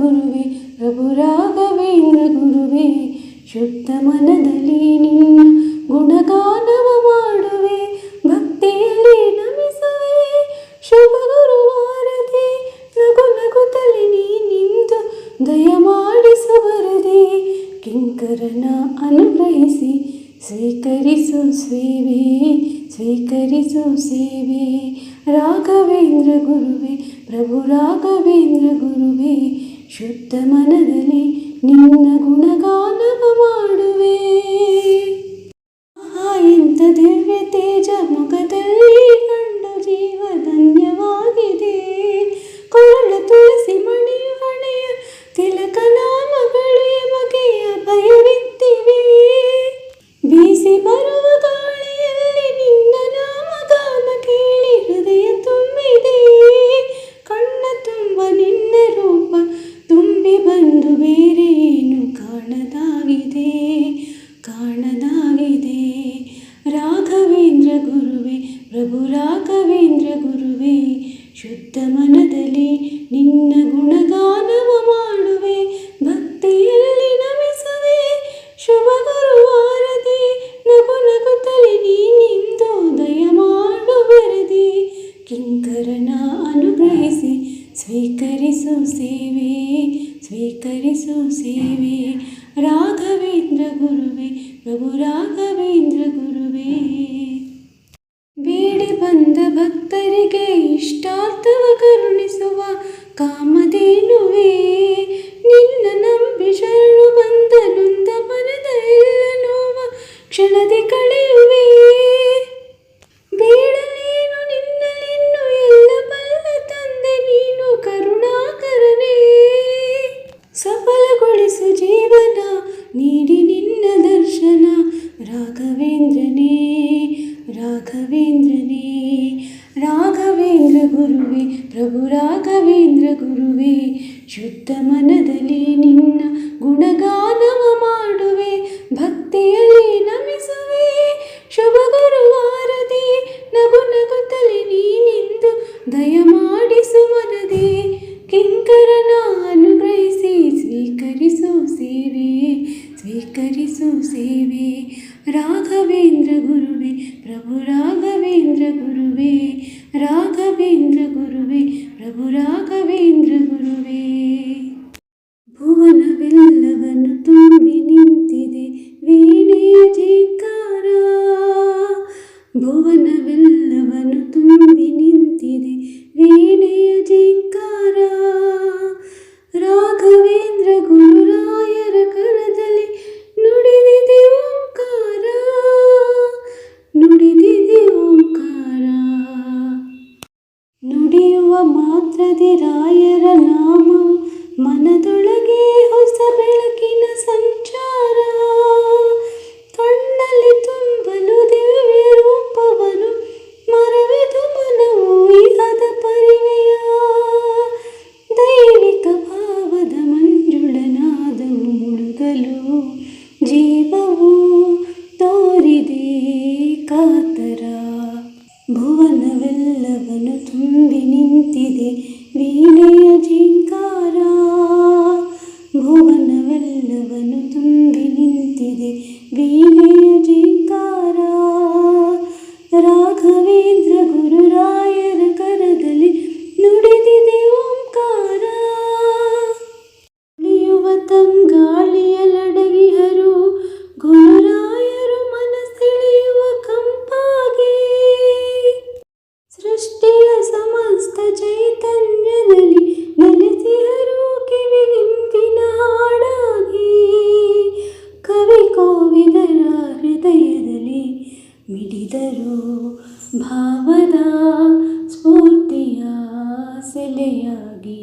ಗುರುವೇ ಪ್ರಭು ರಾಘವೇಂದ್ರ ಗುರುವೇ, ಶುದ್ಧ ಮನದಲ್ಲಿ ನಿನ್ನ ಗುಣಗಾನವ ಮಾಡುವೆ, ಭಕ್ತಿಯಲ್ಲಿ ನಮಿಸುವೆ ಶುಭ ಗುರುವಾರದೆ, ನಗು ನಗುತ್ತಲೇ ನೀ ನಿಂತು ದಯಮಾಡಿಸುವರದೆ, ಕಿಂಕರನ ಅನುಗ್ರಹಿಸಿ ಸ್ವೀಕರಿಸು ಸೇವೆ, ಸ್ವೀಕರಿಸು ಸೇವೆ. ರಾಘವೇಂದ್ರ ಗುರುವೇ ಪ್ರಭು ರಾಘವೇಂದ್ರ ಗುರುವೇ, ಶುದ್ಧ ಮನದಲ್ಲಿ ನಿನ್ನ ಗುಣಗಾನವ ಮಾಡುವೆ. ಎಂಥ ದಿವ್ಯ ತೇಜ ಮುಖದಲ್ಲಿ ಕಂಡು ಜೀವ ಧನ್ಯವಾಗಿದೆ, ಕೊರಳ ತುಳಸಿ ಮಣಿಯ ಹಣೆಯ ತಿಲಕ ನಾಮಗಳು ಬಗೆಯ ಭಯವಿತ್ತಿವೆ, ಬೀಸಿ ಬರುವ ಗಾಳಿಯಲ್ಲಿ ನಿನ್ನ ನಾಮಗಾನ ಕೇಳಿ ಹೃದಯ ತುಂಬಿದೆ, ಕಣ್ಣ ತುಂಬ ನಿನ್ನ ರೂಪ ತುಂಬಿ ಬಂದು ಬೇರೆ ಏನು ಕಾಣದಾಗಿದೆ, ಕಾಣದಾಗಿದೆ. ರಾಘವೇಂದ್ರ ಗುರುವೇ ಪ್ರಭು ರಾಘವೇಂದ್ರ ಗುರುವೇ, ಶುದ್ಧ ಮನದಲ್ಲಿ ನಿನ್ನ ಗುಣಗಾನವ ಮಾಡುವೆ, ಭಕ್ತಿಯಲ್ಲಿ ನಮಿಸುವೆ ಶುಭ ಗುರುವಾರದೆ, ನಗು ನಗುತ್ತಲೇ ನೀನಿಂದು ದಯಮಾಡುವರದೆ, ಕಿಂಕರನ ಅನುಗ್ರಹಿಸಿ ಸ್ವೀಕರಿಸು ಸೇವೆ, ಸ್ವೀಕರಿಸು ಸೇವೆ. ರಾಘವೇಂದ್ರ ಗುರುವೇ ಪ್ರಭು ರಾಘವೇಂದ್ರ ಗುರುವೇ, ಬೇಡಿ ಬಂದ ಭಕ್ತರಿಗೆ ಇಷ್ಟಾರ್ಥವ ಕರುಣಿಸುವ ಕಾಮಧೇನುವೇ, ನಿನ್ನ ನಂಬಿ ಶರಣು ಬಂದ ನೊಂದ ಮನದ ಎಲ್ಲ ನೋವ ಕ್ಷಣದಿ ಕಳೆಯುವೆ, ಬೇಡಲೇನು ನಿನ್ನಲಿನ್ನು ಎಲ್ಲ ಬಲ್ಲ ತಂದೆ ನೀನು ಕರುಣಾಕರನೇ, ಸಫಲಗೊಳಿಸು ಜೀವನ ನೀಡಿ ನಿನ್ನ ದರ್ಶನ, ರಾಘವೇಂದ್ರನೇ ರಾಘವೇಂದ್ರನೇ. ರಾಘವೇಂದ್ರ ಗುರುವೇ ಪ್ರಭು ರಾಘವೇಂದ್ರ ಗುರುವೇ, ಶುದ್ಧ ಮನದಲ್ಲಿ ನಿನ್ನ ಗುಣಗಾನವ ಮಾಡುವೆ, ಭಕ್ತಿಯಲ್ಲಿ ನಮಿಸುವೆ ಶುಭ ಗುರುವಾರದೆ, ನಗು ನಗುತ್ತಲೇ ನೀನಿಂದು ದಯಮಾಡಿಸುವರದೆ, ಕಿಂಕರನ ಅನುಗ್ರಹಿಸಿ ಸ್ವೀಕರಿಸು ಸೇವೆ, ಸ್ವೀಕರಿಸು ಸೇವೆ. ರಾಘವೇಂದ್ರ ಗುರುವೇ ಪ್ರಭು ರಾಘವೇಂದ್ರ ಗುರುವೇ, ರಾಘವೇಂದ್ರ ಗುರುವೇ ಪ್ರಭು ರಾಘವೇಂದ್ರ ಗುರುವೇ, ಭುವನವೆಲ್ಲವನ್ನು ತುಂಬಿ ನಿಂತಿದೆ ವೀಣೆಯ ಝೇಂಕಾರ, ಭುವನವೆಲ್ಲವನ್ನು ತುಂಬಿ ನಿಂತಿದೆ ವೀಣೆಯ ಝೇಂಕಾರ, ರಾಘವೇಂದ್ರ ಗುರುರಾಯರ ಕರದಲ್ಲಿ ನುಡಿದಿದೆ ಓಂಕಾರ, ನುಡಿದಿದೆ ಓಂಕಾರ, ನುಡಿಯುವ ಮಾತ್ರದಿ ರಾಯರ ನಾಮವು ಮನದೊಳಗೆ ಹೊಸ ಬೆಳಕಿನ ಸಂಚಾರ, ಕಣ್ಣಲ್ಲಿ ತುಂಬಲು ದಿವ್ಯ ರೂಪವನು ಮರವೆದು ಮನವು ಇಹದ ಪರಿವೆಯ, ದೈವಿಕ ಭಾವದ ಮಂಜುಳನಾದವು ಮುಳುಗಲು ಜೀವವು ತೋರಿದೆ ಕಾತರ, ಭುವನವೆಲ್ಲವನ್ನು ತುಂಬಿ ನಿಂತಿದೆ ವೀಣೆಯ ಝೇಂಕಾರ, ಭುವನವೆಲ್ಲವನ್ನು ತುಂಬಿ ನಿಂತಿದೆ ವೀಣೆಯ ಝೇಂಕಾರ, ರಾಘವೇಂದ್ರ ಗುರುರಾಯರ ಕರದಲ್ಲಿ ನುಡಿದಿದೆ ಓಂಕಾರ, ಉಳಿಯುವ ತಂಗಾಳಿಯಲಡಗಿಹರು ಗುರುರಾಯರು ಮನಸೆಳೆಯುವ ಕಂಪಾಗಿ, ಸೃಷ್ಟಿಯ ಸಮಸ್ತ ಚೈತನ್ಯದಲ್ಲಿ ನೆಲೆಸಿಹರು ಕಿವಿಗಿಂಪಿನ ಹಾಡಾಗಿ, ಕವಿ ಕೋವಿದರ ಹೃದಯದಲ್ಲಿ ಮಿಡಿದರು ಭಾವದ ಸ್ಫೂರ್ತಿಯ ಸೆಲೆಯಾಗಿ.